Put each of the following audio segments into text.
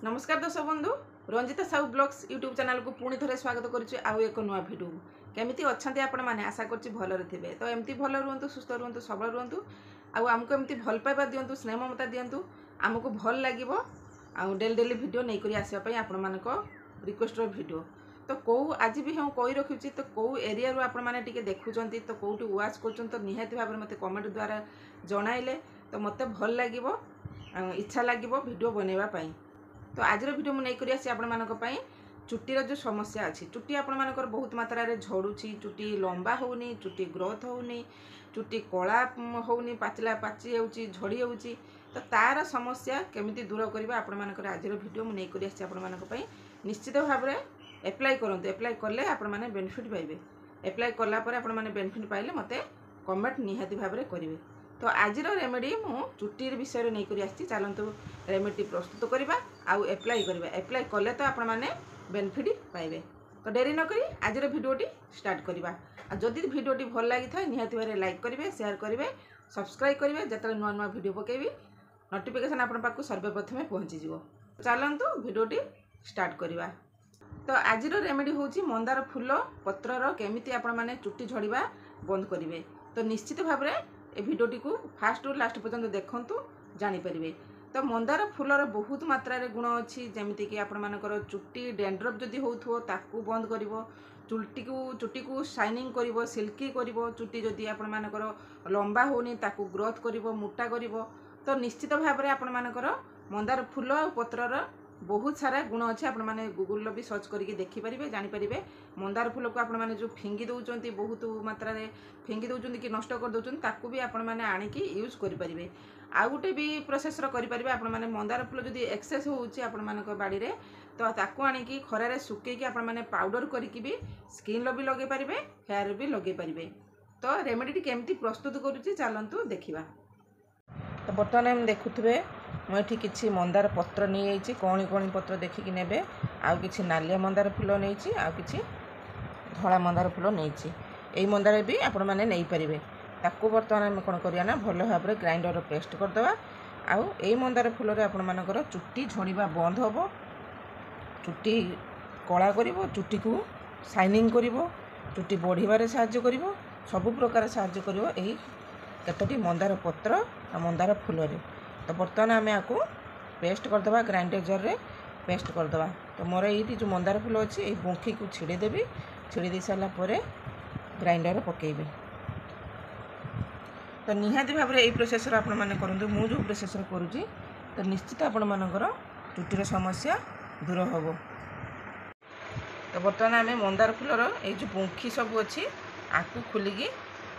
नमस्कार दर्शक बंधु Ranjita Sahu blogs YouTube channel को पुणी थे स्वागत करुच्ची आउ एक नुआ भिडियो केमिति अच्छा आपण मैंने आशा कर भलरे थे तो एमती भल रुहतु सुस्थ रुहतु सबल रुहतु आमको एमती भल पाइबा दिंतु स्नेह ममता दिंतु आमको भल लगे डेली डेली भिडियो नहीं करी आसापी आपण मान रिक्वेस्टर भिडियो तो कौ आज भी हाँ कही रखुची तो कौ एरिया आपण मैंने देखुं तो कौटी वाच कर तो निहाती भाव मत कमेंट द्वारा जणाइले तो मत भल लगे इच्छा लगे भिडियो बनवाई तो आज भिडियो मुझे नहीं आसी आपण चुट्टीर जो समस्या अच्छी चुट्टी आपण मानकर बहुत मात्रा रे झड़ुची चुट्टी लंबा होनी चुट्टी ग्रोथ होनी चुट्टी कला होनी पाचिला पाचि जाऊँगी झड़ी जाऊँगी तो तार समस्या केमिति दूर करवा आपण मानकर आज भिडियो मुझे नहीं आसी आपण निश्चित भाव में एप्लाई करते एप्लाई कले आपण मैंने बेनिफिट पाइबे एप्लाई कलापर आपण मैंने बेनिफिट पाइले मत कमेंट निहाती भाव में करेंगे तो आज रेमेडी मु चुट्टी विषय नहीं कर आसी चलतु रेमेडी प्रस्तुत करवा आउ एप्लाई करवा एप्लाई कले तो आपण मैंने बेनिफिट पाइबे तो डेरी नक आज भिडियोटी स्टार्ट करवा जदि भिडियोटी भल लगी था निहाती भाव लाइक करेंगे शेयर करेंगे सब्सक्राइब करेंगे जिते नुआ नुआ भिडियो पकेबी नोटिफिकेशन आपण पाखु सर्वप्रथमे पहुँचीज चलतु भिडियोटी स्टार्ट करवा तो आज रेमेडी हूँ मंदार फूल पत्रर केमिति आपण मैंने चुट्टी झड़वा बंद करेंगे तो निश्चित भाव में ए भिडियोटी को फास्ट रु लास्ट पर्यंत देखंतु जानीपारे तो मंदार फूलर बहुत मात्रा रे गुण अच्छी जमीती कि आपण मानकर चुट्टी डेंड्रफ जदि होथो ताकू बंद करिवो चुट्टी को शाइनिंग करिवो सिल्की करिवो चुट्टी जदि आपण मानकर लंबा होनी ताकू ग्रोथ करिवो मोटा करिवो तो निश्चित भाव में आपण मानकर मंदार फूल और पत्रर बहुत सारा गुण अच्छे आपण मैंने गूगल भी सर्च करके देखिपारे जानीपारे मंदार फूल को आपण मैंने जो फिंगी दौरान बहुत मात्रा रे फिंगी दौरान कि नष्ट कर दौरान ताकू भी आपण मैंने आणिकी यूज करेंगे आउ गोटे भी प्रोसेसर करेंगे आपण मैंने मंदार फूल जदि एक्सेस हो बाड़ी रे तो ताकू आणिकी खरारे सुकेकी आपण मैंने पाउडर करके भी स्किन भी लगे पारे हेयर भी लगे पारे तो रेमेडी केमती प्रस्तुत करुच्ची चलतु देखा तो बर्तमान हम देखुए मुझे किसी मंदार पत्र नहीं कौणी कौणी पत्र देखिकी ने आउ कि नालिया मंदार फूल नहीं आउ कि धला मंदार फूल नहीं यही मंदार भी आपण मैंने नहीं पारे ताकू बर्तमान आम कौन करिया ना भल भाव में ग्राइंडर पेस्ट करदे आउ यही मंदार फूल आपण मानकर चुट्टी झड़वा बंद हम चुट्टी कला कर चुट्टी को शाइनिंग कर चुट्टी बढ़िबार साहाय्य कर सब प्रकार साहाय्य कर यही केतोटी मंदार पत्र आ मंदार फूल रे तो बर्तमान आम आपको पेस्ट करदे ग्राइंडर जार रे पेस्ट करदे तो मोर ये जो मंदार फूल अच्छी ये बुंखी को छिड़ेदेवी छिड़े सारापर ग्राइंडर पकेबी तो निहाती भाव में यही प्रोसेसर आपण मैंने करूँ मु जो प्रोसेसर करुँची तो निश्चित आपण मानकर चुट्टीर समस्या दूर हम तो बर्तमान आम मंदार फूलर ये जो बुंखी सब अच्छी आपको खोलिकी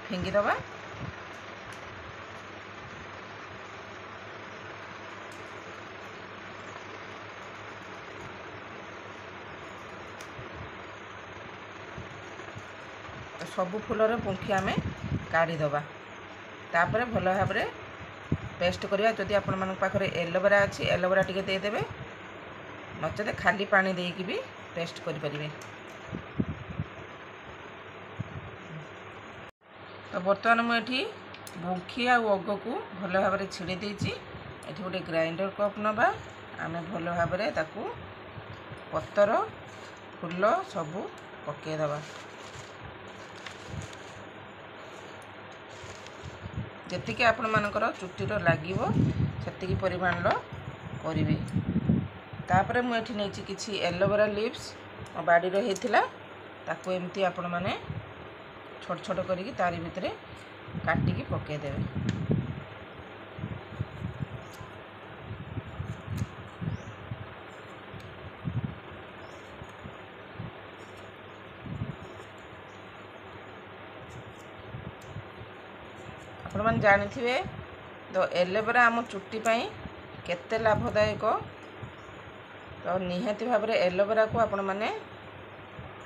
फिंगिदबा सबू फूलर पुंखी आम काढ़ीदबा तापर भल भाव में पेस्ट करवा जदि आपण मान पाखे एलोवेरा अच्छी एलोवेरा टी देदेवे नचेत खाली पानी देकी भी पेस्ट करें तो बर्तमान मुझे बुंखी आ अग को भल भाव में छिड़ी देती ये गोटे ग्राइंडर कप नवा आम भल भाव में ताकू पतर फूल सबू पकईदबा जी आपण मानकर चुट्टीर लगे से परिमाण करी तापर मुझे नहीं कि एलोवेरा लिव्स मो बाड़ी होता ताकू एमती आपण मैंने छोट छोट करी तारी भितर काटिकी पकईदेवे आपण मैंने जानी तो एलोवेरा आम चुट्टी केते लाभदायक तो निहाती भाव में एलोवेरा को आपण मैंने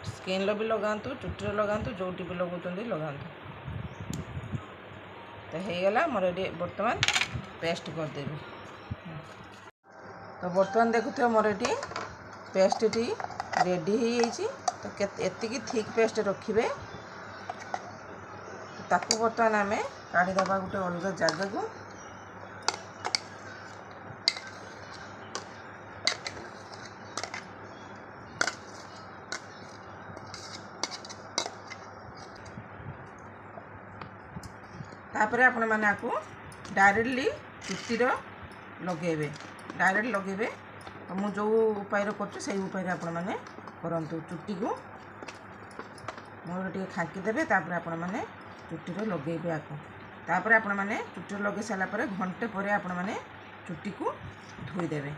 स्किन भी लगातु चुट्टी लगातु जोटी भी लगाते लगातु तो होगला मोर बर्तमान पेस्ट करदेवी तो बर्तमान देखुए मोर ये पेस्ट रेडी हो तो एतिकी थिक पेस्ट रखिए ताकू बर्तमान आम काढ़ीदबा गोटे अलग जगह को तापर आपण मैंने आपको डायरेक्टली चुट्टी लगेबे डायरेक्ट लगेबे मु जो उपाय कर उपाय आपण मैंने करंतु चुट्टी को मोर खाँकी देबे तापर आपण मैंने चुट्टी लगेबे आपको तापर आपण मैंने चुट्टी लगे सारा पर घंटे पर आपण मैंने चुट्टी को धोई देबे।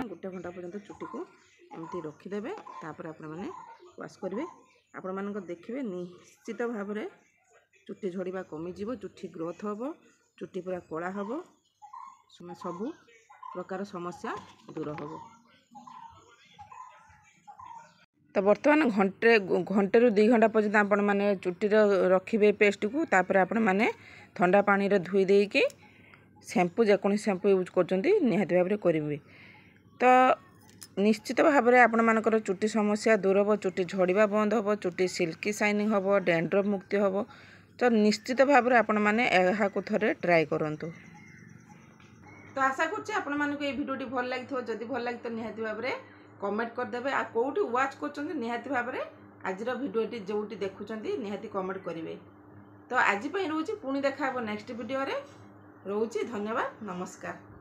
गोटे घंटा पर्यंत चुट्टी को एमती रखीदे तापर आपण मैंने वाश करेंगे आपण मान देखिए निश्चित भाव में चुट्टी झड़वा कमिज चुट्टी ग्रोथ हम चुट्टी पूरा कला हम सबू प्रकार समस्या दूर हम। तो बर्तमान घंटे रू 2 घंटा पर्यंत आपण मैंने चुट्टी रखिए पेस्ट को तापर आपण मैंने ठंडा पानी रे धोई देकी शैम्पू जेकोसी शैम्पू यूज कर निहाती भाव में करेंगे तो निश्चित भाव में आपण मानकर चुट्टी समस्या दूर हम चुट्टी झड़वा बंद हम चुट्टी सिल्की शाइनिंग हम डैंड्रफ मुक्ति हम तो निश्चित भाव में आपण मैंने को थोड़े ट्राए करंतु। तो आशा करछि आपण मानक ये वीडियोटी भल लगी जदि भल लगी तो निहाती भाव में कमेंट करदेवे आ कोठी वाच कर निहाती भाव में आज वीडियोटी जोटी देखुंत निहाती कमेंट करेंगे। तो आज रोचे पुणी देखा नेक्स्ट वीडियो रे रोची धन्यवाद नमस्कार।